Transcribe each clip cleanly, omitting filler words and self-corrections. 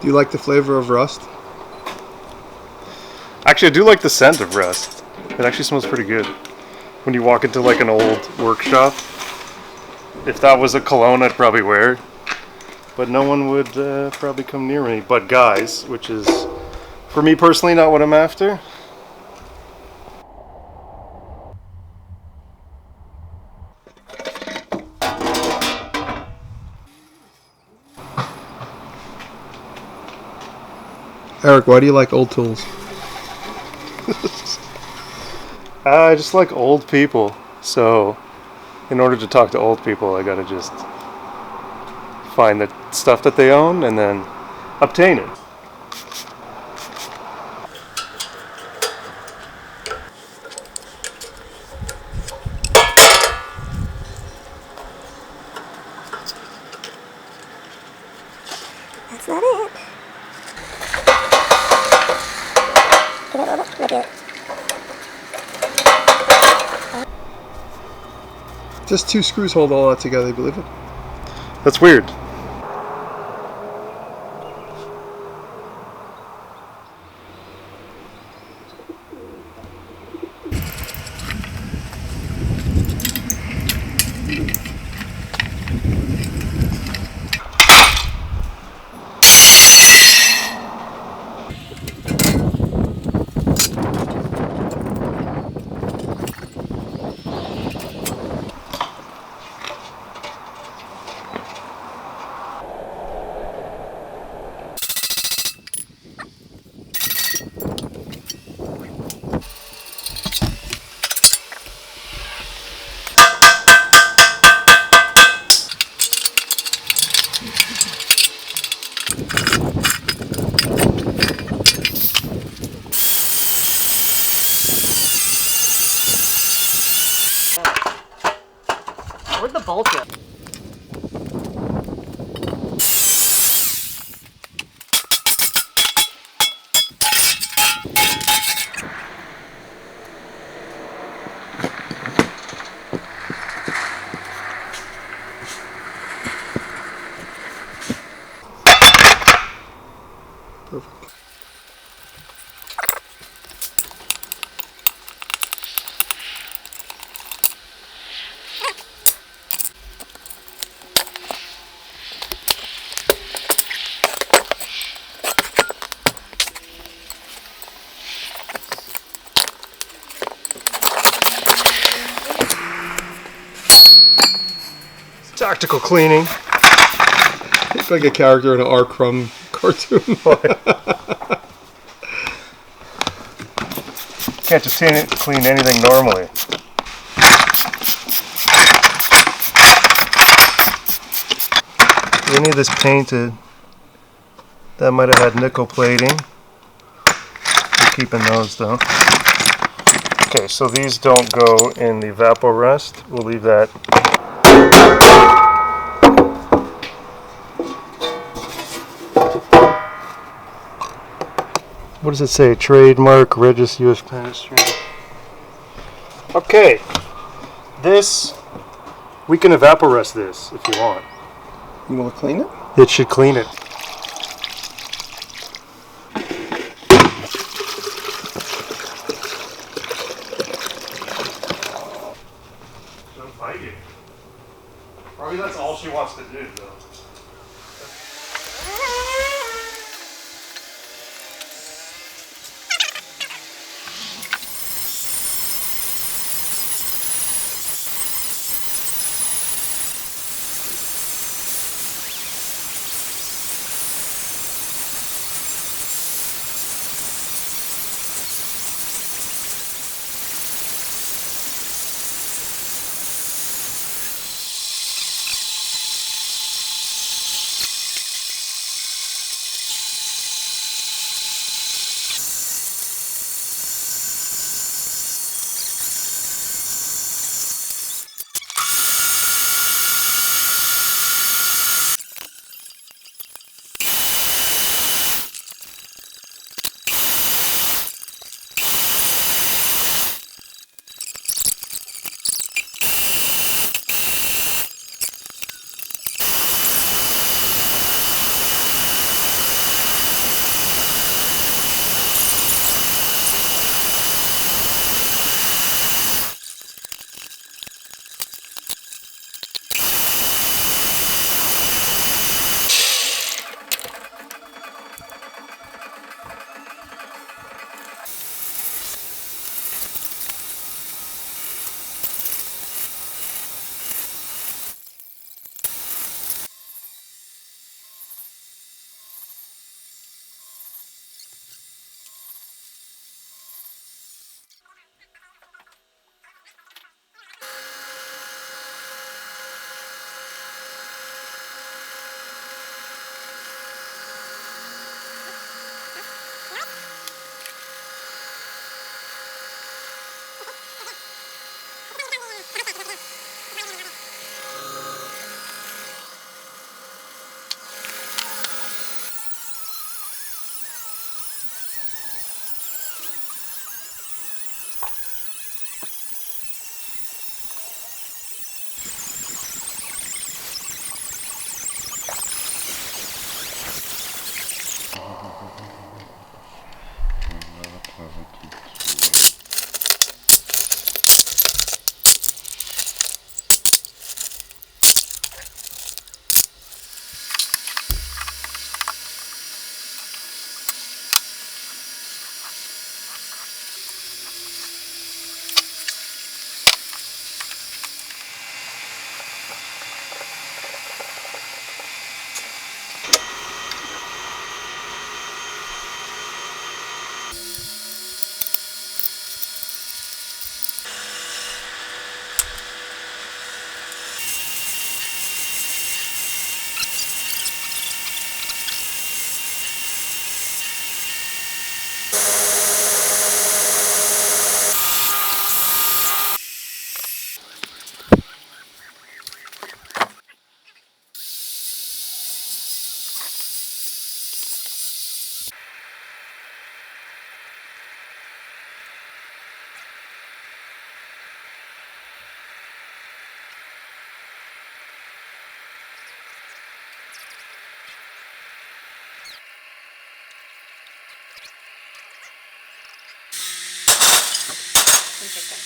Do you like the flavor of rust? Actually, I do like the scent of rust. It actually smells pretty good. When you walk into like an old workshop, if that was a cologne, I'd probably wear it. But no one would probably come near me. But guys, which is, for me personally, not what I'm after. Eric, why do you like old tools? I just like old people. So, in order to talk to old people, I gotta just find the stuff that they own and then obtain it. That's not it. Get it, Lola? Look at it. Just 2 screws hold all that together, you believe it? That's weird. Where'd the bolt go? Perfect. Tactical cleaning. It's like a character in an R. Crumb cartoon. Can't just clean anything normally. We need this painted. That might have had nickel plating. I'm keeping those though. Okay, so these don't go in the Evapo-Rust. We'll leave that. What does it say? Trademark, Regis US Chemistry. Okay, this, we can Evapo-Rust this if you want. You want to clean it? It should clean it. Don't fight it. Probably that's all she wants to do though. Interesting.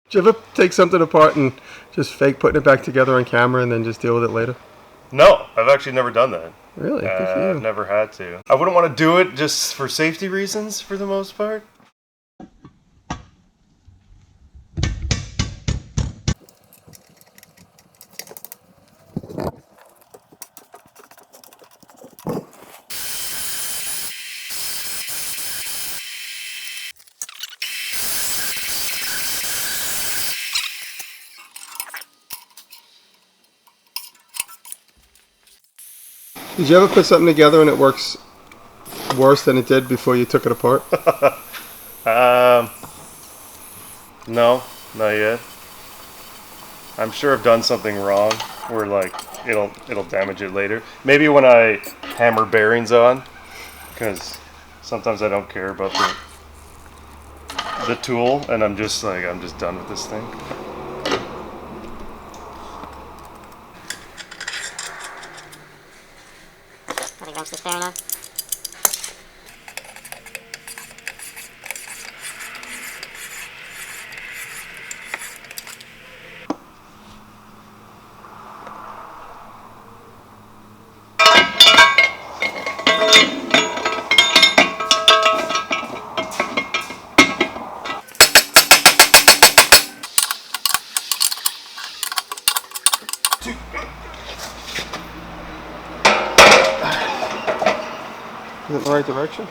Do you ever take something apart and just fake putting it back together on camera and then just deal with it later? No, I've actually never done that. Really? Good for you. I've never had to. I wouldn't want to do it just for safety reasons for the most part. Did you ever put something together and it works worse than it did before you took it apart? No, not yet. I'm sure I've done something wrong where like it'll damage it later. Maybe when I hammer bearings on, because sometimes I don't care about the tool, and I'm just done with this thing. Are the wrenches fair enough? Is it in the right direction?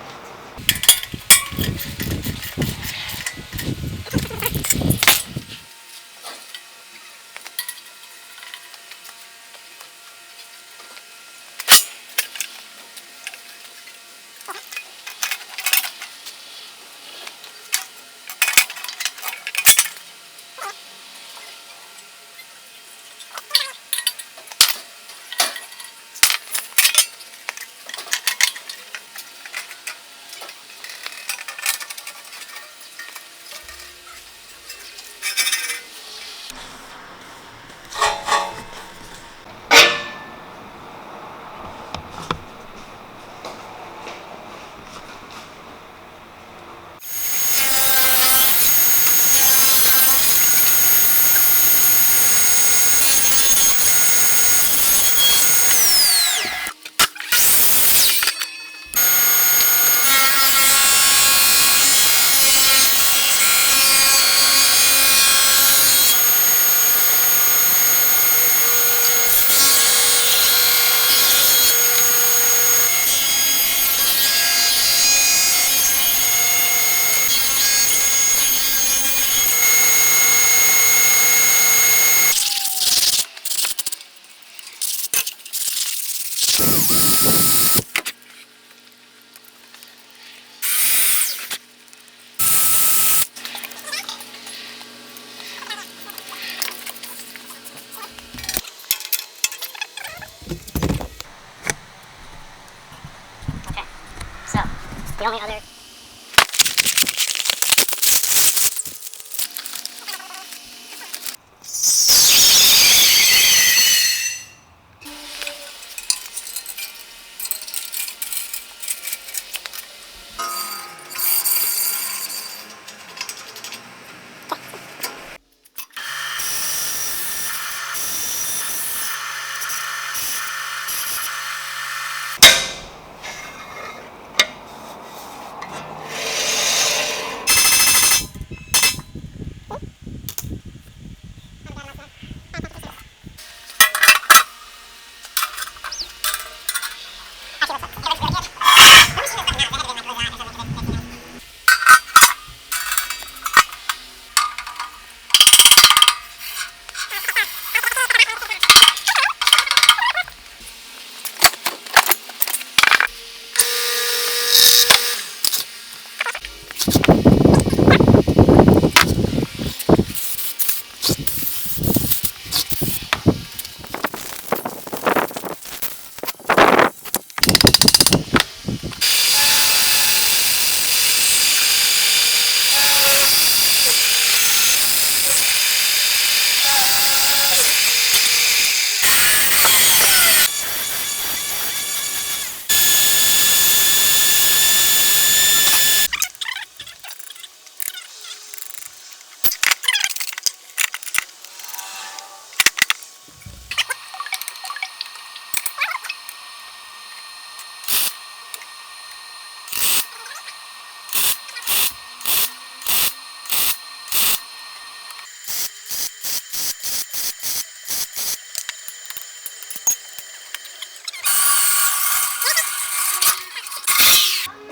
The only other.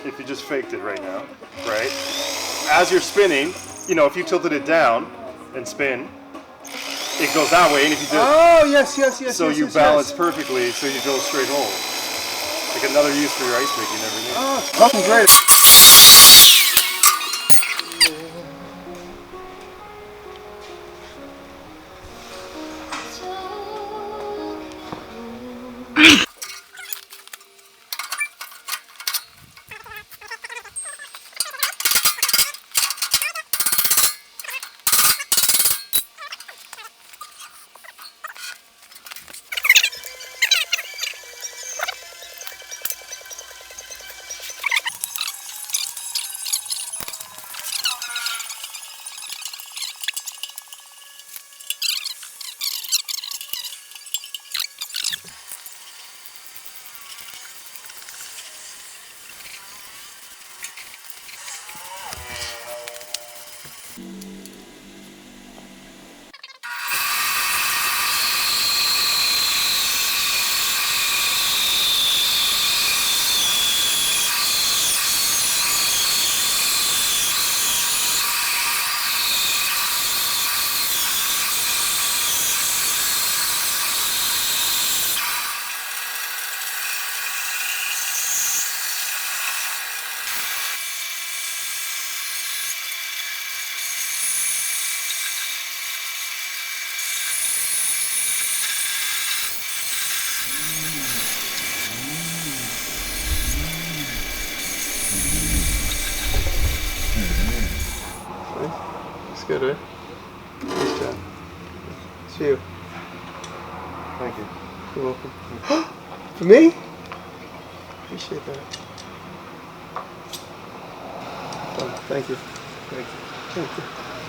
If you just faked it right now, right? As you're spinning, you know, if you tilted it down and spin, it goes that way, and if you do Oh, yes, yes, yes. so yes, you yes, balance yes. perfectly, so you drill a straight hole. Like another use for your ice pick, you never knew. Oh, it's fucking great. It's good, right? Nice job. It's you. Thank you. You're welcome. For me? Appreciate that. Oh, thank you. Thank you. Thank you.